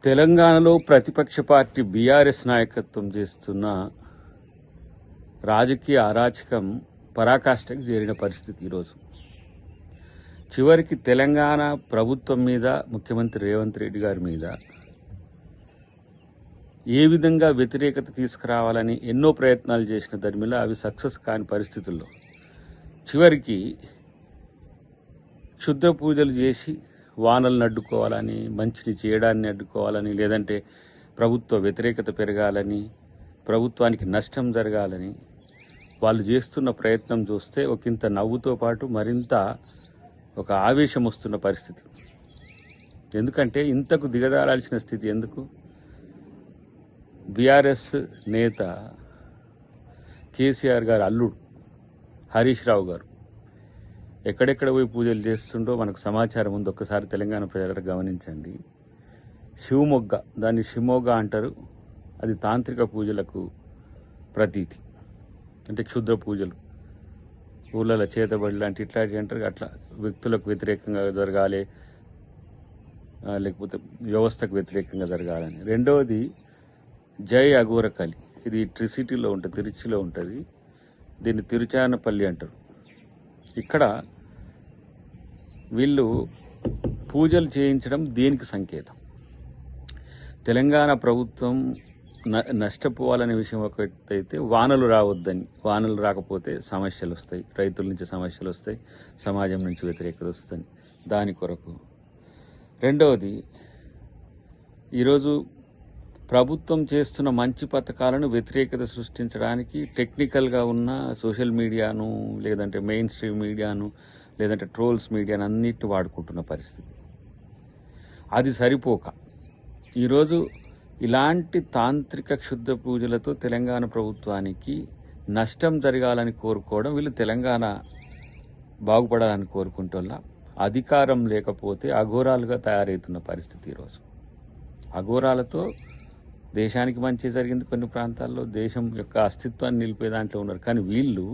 తెలంగాణలో ప్రతిపక్ష party BRS నాయకత్వం చేస్తున్న రాజకీయ అరాచకం పరాకాష్ఠకు చేరిన పరిస్థితి ఈరోజు. చివరికి తెలంగాణ ప్రభుత్వం మీద, ముఖ్యమంత్రి రేవంత్ రెడ్డి గారి మీద ఏ విధంగా వ్యతిరేకత తీసుకురావాలని ఎన్నో ప్రయత్నాలు చేసిన దరిమిలా అవి సక్సెస్ కాని పరిస్థితుల్లో చివరికి క్షుద్ర పూజలు చేసి వానలను అడ్డుకోవాలని, మంచిని చేయడాన్ని అడ్డుకోవాలని, లేదంటే ప్రభుత్వ వ్యతిరేకత పెరగాలని, ప్రభుత్వానికి నష్టం జరగాలని వాళ్ళు చేస్తున్న ప్రయత్నం చూస్తే ఒకంత నవ్వుతో పాటు మరింత ఒక ఆవేశం వస్తున్న పరిస్థితి. ఎందుకంటే ఇంతకు దిగజారాల్సిన స్థితి ఎందుకు? బీఆర్ఎస్ నేత కేసీఆర్ గారు అల్లుడు హరీష్ రావు గారు ఎక్కడెక్కడ పోయి పూజలు చేస్తుండో మనకు సమాచారం ఉంది. ఒక్కసారి తెలంగాణ ప్రజలు గమనించండి. శివమొగ్గ, దాన్ని షిమోగ్గ అంటారు. అది తాంత్రిక పూజలకు ప్రతీతి. అంటే క్షుద్ర పూజలు, ఊళ్ళలో చేతబడి లాంటి ఇట్లాంటివి అంటారు. అట్లా వ్యక్తులకు వ్యతిరేకంగా జరగాలి, లేకపోతే వ్యవస్థకు వ్యతిరేకంగా జరగాలని. రెండవది జై అఘోరకలి. ఇది ట్రిసిటీలో ఉంటుంది, తిరుచిలో ఉంటుంది. దీన్ని తిరుచానపల్లి అంటారు. ఇక్కడ వీళ్ళు పూజలు చేయించడం దేనికి సంకేతం? తెలంగాణ ప్రభుత్వం నష్టపోవాలనే విషయం ఒకటైతే వానలు రావద్దని, వానలు రాకపోతే సమస్యలు వస్తాయి, రైతుల నుంచి సమస్యలు వస్తాయి, సమాజం నుంచి వ్యతిరేకత వస్తుంది, దాని కొరకు. రెండవది, ఈరోజు ప్రభుత్వం చేస్తున్న మంచి పథకాలను వ్యతిరేకత సృష్టించడానికి టెక్నికల్గా ఉన్న సోషల్ మీడియాను, లేదంటే మెయిన్ స్ట్రీమ్ మీడియాను, లేదంటే ట్రోల్స్ మీడియాను అన్నిటిని వాడుకుంటున్న పరిస్థితి. అది సరిపోక ఈరోజు ఇలాంటి తాంత్రిక క్షుద్ర పూజలతో తెలంగాణ ప్రభుత్వానికి నష్టం జరగాలని కోరుకోవడం, వీళ్ళు తెలంగాణ బాగుపడాలని కోరుకుంటోళ్ళ అధికారం లేకపోతే అఘోరాలుగా తయారవుతున్న పరిస్థితి ఈరోజు. అఘోరాలతో దేశానికి మంచి జరిగింది, కొన్ని ప్రాంతాల్లో దేశం యొక్క అస్తిత్వాన్ని నిలిపే దాంట్లో ఉన్నారు. కానీ వీళ్ళు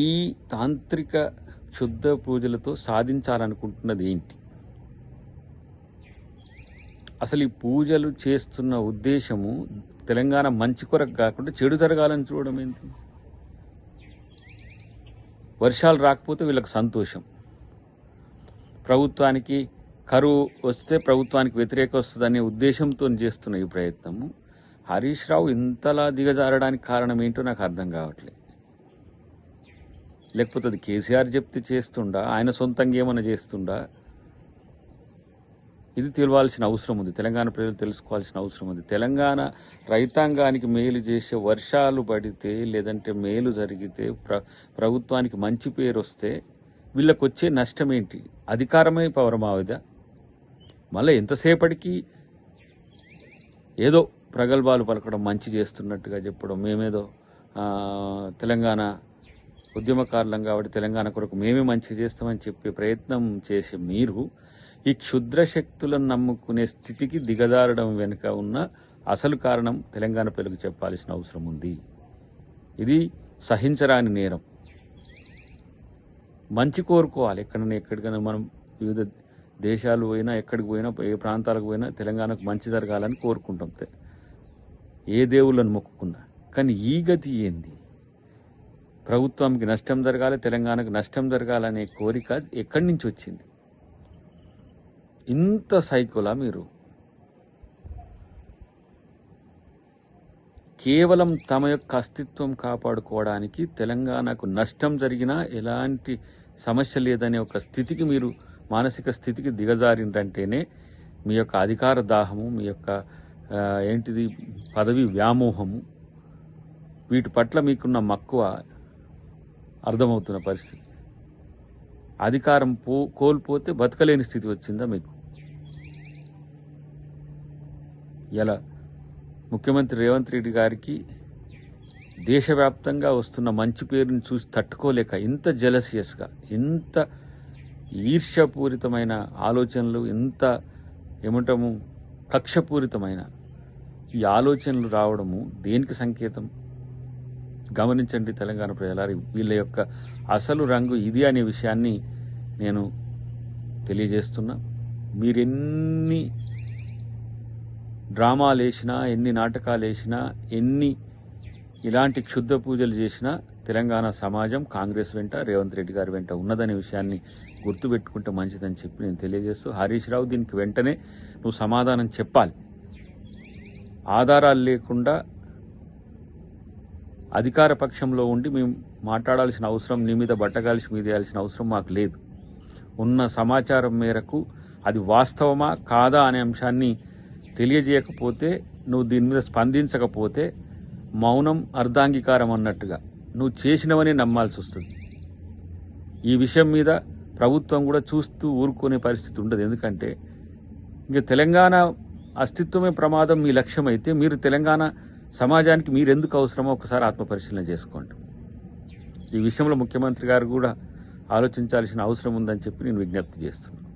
ఈ తాంత్రిక క్షుద్ర పూజలతో సాధించాలనుకుంటున్నది ఏంటి? అసలు ఈ పూజలు చేస్తున్న ఉద్దేశము తెలంగాణ మంచి కొరకు కాకుండా చెడు జరగాలని చూడడం ఏంటి? వర్షాలు రాకపోతే వీళ్ళకి సంతోషం, ప్రభుత్వానికి కరువు వస్తే ప్రభుత్వానికి వ్యతిరేకత వస్తుందనే ఉద్దేశంతో చేస్తున్న ఈ ప్రయత్నము హరీష్ రావు ఇంతలా దిగజారడానికి కారణం ఏంటో నాకు అర్థం కావట్లేదు. లేకపోతే అది కేసీఆర్ చెప్తే చేస్తుండా, ఆయన సొంతంగా ఏమైనా చేస్తుండా? ఇది తెలియాల్సిన అవసరం ఉంది. తెలంగాణ ప్రజలు తెలుసుకోవాల్సిన అవసరం ఉంది. తెలంగాణ రైతాంగానికి మేలు చేసే వర్షాలు పడితే, లేదంటే మేలు జరిగితే, ప్రభుత్వానికి మంచి పేరు వస్తే వీళ్ళకి వచ్చే నష్టం ఏంటి? అధికారమే పరమావధిగా? మళ్ళీ ఎంతసేపటికి ఏదో ప్రగల్భాలు పలకడం, మంచి చేస్తున్నట్టుగా చెప్పడం, మేమేదో తెలంగాణ ఉద్యమకారులం కాబట్టి తెలంగాణ కొరకు మేమే మంచి చేస్తామని చెప్పే ప్రయత్నం చేసే మీరు ఈ క్షుద్ర శక్తులను నమ్ముకునే స్థితికి దిగజారడం వెనుక ఉన్న అసలు కారణం తెలంగాణ ప్రజలకు చెప్పాల్సిన అవసరం ఉంది. ఇది సహించరాని నేరం. మంచి కోరుకోవాలి. ఎక్కడికైనా మనం వివిధ దేశాలు పోయినా, ఎక్కడికి పోయినా, ఏ ప్రాంతాలకు పోయినా తెలంగాణకు మంచి జరగాలని కోరుకుంటాం, ఏ దేవుళ్ళను మొక్కుకున్నా. కానీ ఈ గతి ఏంది? ప్రభుత్వానికి నష్టం జరగాలి, తెలంగాణకు నష్టం జరగాలనే కోరిక ఎక్కడి నుంచి వచ్చింది? ఇంత సైకోలా మీరు? కేవలం తమ యొక్క అస్తిత్వం కాపాడుకోవడానికి, తెలంగాణకు నష్టం జరిగినా ఎలాంటి సమస్య లేదనే ఒక స్థితికి, మీరు మానసిక స్థితికి దిగజారిందంటేనే మీ యొక్క అధికార దాహము, మీ యొక్క ఏంటిది పదవి వ్యామోహము, వీటి పట్ల మీకున్న మక్కువ అర్థమవుతున్న పరిస్థితి. అధికారం కోల్పోతే బతకలేని స్థితి వచ్చిందా మీకు? ఇలా ముఖ్యమంత్రి రేవంత్ రెడ్డి గారికి దేశవ్యాప్తంగా వస్తున్న మంచి పేరుని చూసి తట్టుకోలేక ఇంత జెలసియస్గా, ఇంత ఈర్ష్యపూరితమైన ఆలోచనలు, ఇంత ఏమంటాము కక్షపూరితమైన ఈ ఆలోచనలు రావడము దేనికి సంకేతం? గమనించండి తెలంగాణ ప్రజలారా, వీళ్ళ యొక్క అసలు రంగు ఇది అనే విషయాన్ని నేను తెలియజేస్తున్నా. మీరెన్ని డ్రామాలు వేసినా, ఎన్ని నాటకాలు వేసినా, ఎన్ని ఇలాంటి క్షుద్ర పూజలు చేసినా తెలంగాణ సమాజం కాంగ్రెస్ వెంట, రేవంత్ రెడ్డి గారి వెంట ఉన్నదనే విషయాన్ని గుర్తుపెట్టుకుంటే మంచిదని చెప్పి నేను తెలియజేస్తూ, హరీష్ రావు దీనికి వెంటనే నువ్వు సమాధానం చెప్పాలి. ఆధారాలు లేకుండా అధికార పక్షంలో ఉండి మేము మాట్లాడాల్సిన అవసరం, నీ మీద బట్టగాల్సి మీదేయాల్సిన అవసరం మాకు లేదు. ఉన్న సమాచారం మేరకు అది వాస్తవమా కాదా అనే అంశాన్ని తెలియజేయకపోతే, నువ్వు దీని మీద స్పందించకపోతే మౌనం అర్ధాంగీకారం అన్నట్టుగా నువ్వు చేసినవని నమ్మాల్సి వస్తుంది. ఈ విషయం మీద ప్రభుత్వం కూడా చూస్తూ ఊరుకునే పరిస్థితి ఉండదు. ఎందుకంటే ఇంక తెలంగాణ అస్తిత్వమే ప్రమాదం మీ లక్ష్యం అయితే, మీరు తెలంగాణ సమాజానికి మీరెందుకు అవసరమో ఒకసారి ఆత్మపరిశీలన చేసుకోండి. ఈ విషయంలో ముఖ్యమంత్రి గారు కూడా ఆలోచించాల్సిన అవసరం ఉందని చెప్పి నేను విజ్ఞప్తి చేస్తున్నాను.